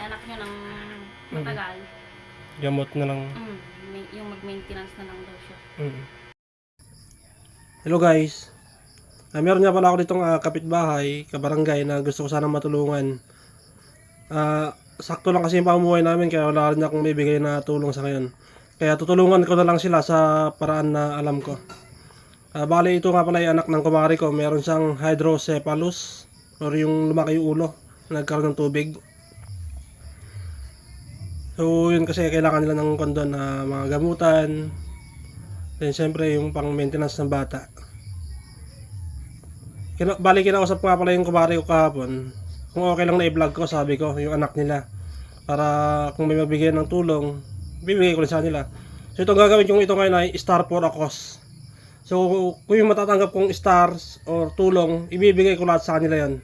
may anak nyo ng matagal, Gamot na lang. yung mag-maintenance na lang daw siya. Hello guys. Meron nga pala ako ditong kapitbahay, kabarangay na gusto ko sanang matulungan. Sakto lang kasi yung pamumuhay namin kaya wala rin akong bibigay na tulong sa ngayon. Kaya tutulungan ko na lang sila sa paraan na alam ko. Bali ito nga pala yung anak ng kumari ko, meron siyang hydrocephalus or yung lumaki yung ulo, nagkaroon ng tubig. So yun kasi kailangan nila ng kondon na mga gamutan. Then siyempre yung pang maintenance ng bata. Bali kinausap ko nga pala yung kumari ko kahapon kung okay lang na i-vlog ko, sabi ko, yung anak nila. Para kung may magbigay ng tulong, bibigay ko rin sa nila. So itong gagawin kong ito ngayon ay star for a cause. So kung yung matatanggap kong stars or tulong, ibibigay ko lahat sa kanila yan.